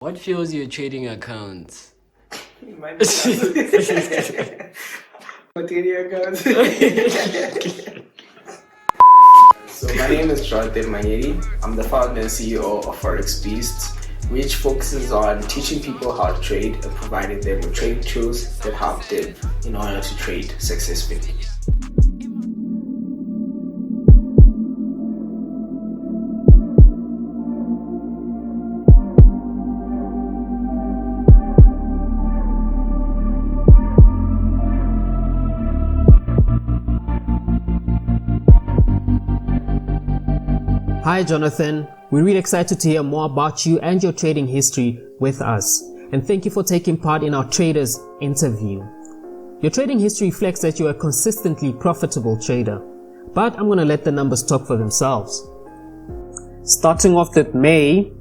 What fuels your trading account? My material accounts. So my name is Jonathan Manyeri. I'm the founder and CEO of Forex Beasts, which focuses on teaching people how to trade and providing them with trading tools that help them in order to trade successfully. Hi Jonathan, we're really excited to hear more about you and your trading history with us. And thank you for taking part in our traders interview. Your trading history reflects that you're a consistently profitable trader, but I'm going to let the numbers talk for themselves. Starting off with May,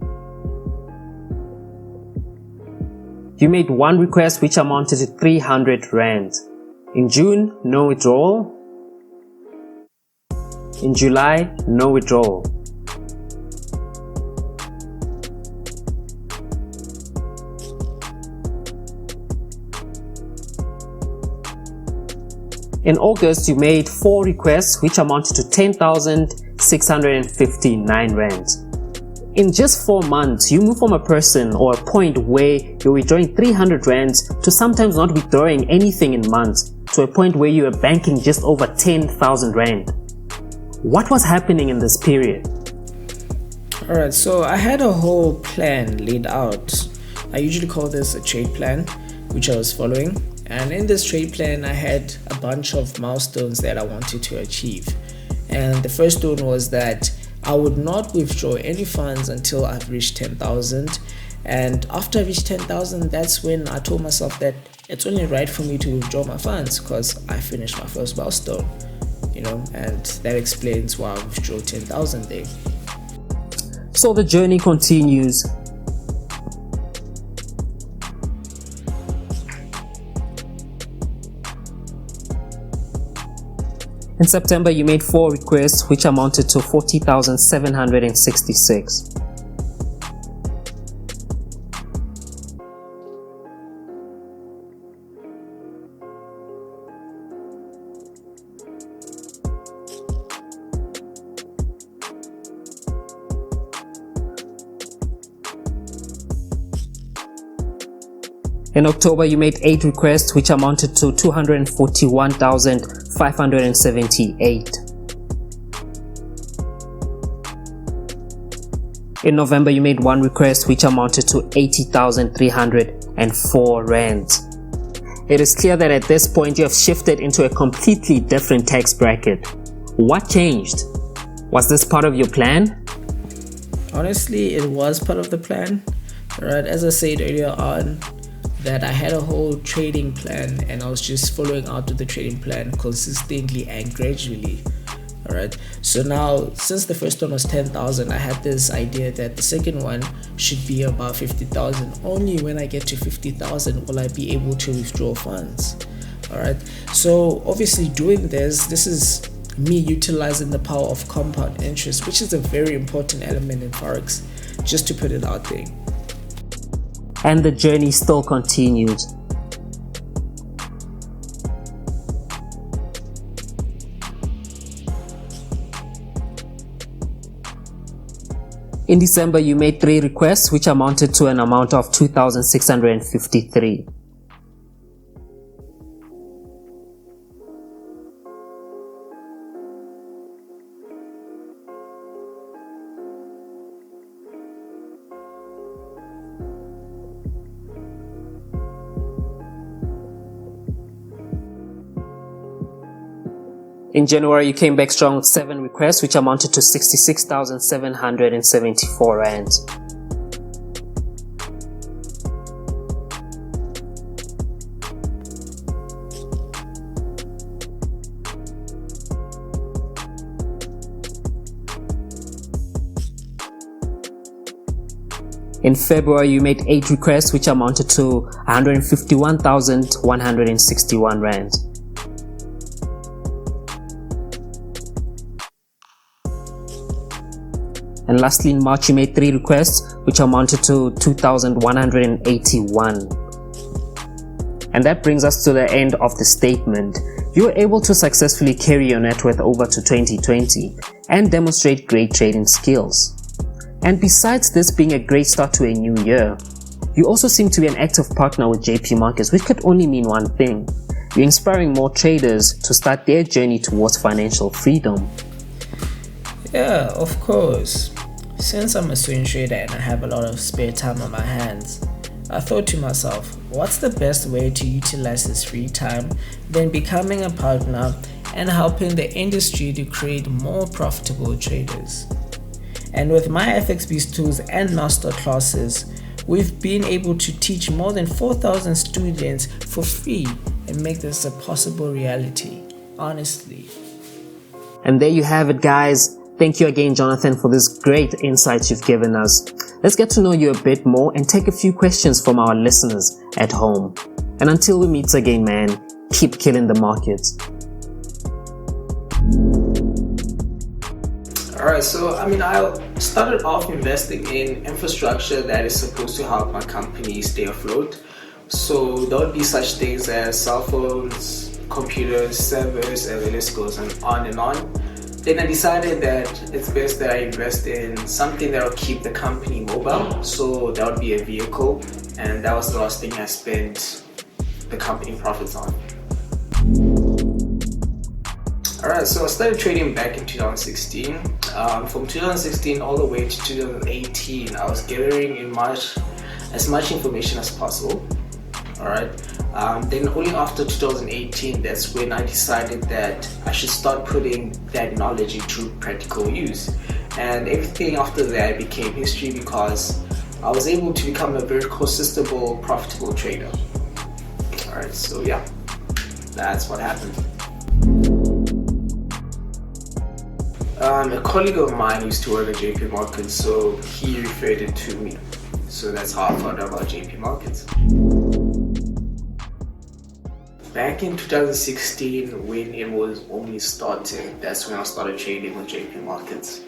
you made one request which amounted to 300 Rand. In June, no withdrawal. In July, no withdrawal. In August, you made 4 requests which amounted to 10,659 Rand. In just 4 months, you moved from a person or a point where you're withdrawing 300 Rand to sometimes not withdrawing anything in months to a point where you were banking just over 10,000 Rand. What was happening in this period? Alright, so I had a whole plan laid out. I usually call this a trade plan, which I was following. And in this trade plan, I had a bunch of milestones that I wanted to achieve. And the first one was that I would not withdraw any funds until I've reached 10,000. And after I reached 10,000, that's when I told myself that it's only right for me to withdraw my funds because I finished my first milestone. And that explains why I withdrew 10,000 there. So the journey continues. In September, you made 4 requests which amounted to 40,766. In October, you made 8 requests which amounted to 241,578. In November, you made 1 request which amounted to 80,304 Rands. It is clear that at this point you have shifted into a completely different tax bracket. What changed? Was this part of your plan? Honestly, it was part of the plan. Right, as I said earlier on, that I had a whole trading plan and I was just following out with the trading plan consistently and gradually. Alright, so now since the first one was 10,000, I had this idea that the second one should be about 50,000. Only when I get to 50,000 will I be able to withdraw funds. Alright, so obviously doing this is me utilizing the power of compound interest, which is a very important element in Forex, just to put it out there. And the journey still continues. In December, you made 3 requests which amounted to an amount of 2,653. In January, you came back strong with 7 requests which amounted to 66,774 Rands. In February, you made 8 requests which amounted to 151,161 Rands. And lastly, in March, you made 3 requests, which amounted to 2,181. And that brings us to the end of the statement. You were able to successfully carry your net worth over to 2020 and demonstrate great trading skills. And besides this being a great start to a new year, you also seem to be an active partner with JP Markets, which could only mean one thing. You're inspiring more traders to start their journey towards financial freedom. Yeah, of course. Since I'm a swing trader and I have a lot of spare time on my hands, I thought to myself, what's the best way to utilize this free time than becoming a partner and helping the industry to create more profitable traders? And with my FXBs tools and master classes, we've been able to teach more than 4,000 students for free and make this a possible reality, honestly. And there you have it, guys. Thank you again, Jonathan, for this great insights you've given us. Let's get to know you a bit more and take a few questions from our listeners at home. And until we meet again, man, keep killing the markets. Alright, so I started off investing in infrastructure that is supposed to help my company stay afloat. So there would be such things as cell phones, computers, servers, and the list goes on and on. Then I decided that it's best that I invest in something that will keep the company mobile. So that would be a vehicle, and that was the last thing I spent the company profits on. Alright, so I started trading back in 2016. From 2016 all the way to 2018, I was gathering as much information as possible. Alright, then only after 2018, that's when I decided that I should start putting that knowledge into practical use. And everything after that became history because I was able to become a very consistent, profitable trader. Alright, so yeah, that's what happened. A colleague of mine used to work at JP Markets, so he referred it to me. So that's how I found out about JP Markets. Back in 2016, when it was only starting, that's when I started trading with JP Markets.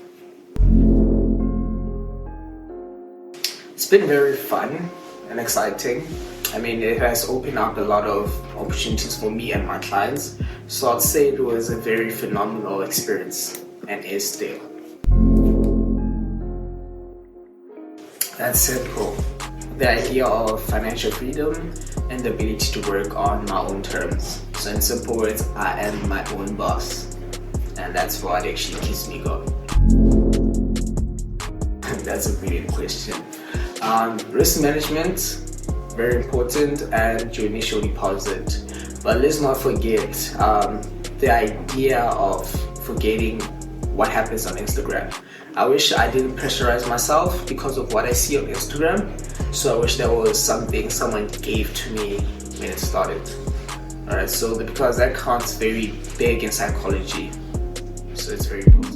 It's been very fun and exciting. It has opened up a lot of opportunities for me and my clients. So I'd say it was a very phenomenal experience and is still. That's simple. The idea of financial freedom and the ability to work on my own terms. So in simple words, I am my own boss. And that's what actually keeps me going. That's a brilliant question. Risk management, very important, and your initial deposit. But let's not forget the idea of forgetting what happens on Instagram. I wish I didn't pressurize myself because of what I see on Instagram. So I wish that was something someone gave to me when it started. Alright, so because that counts very big in psychology. So it's very important.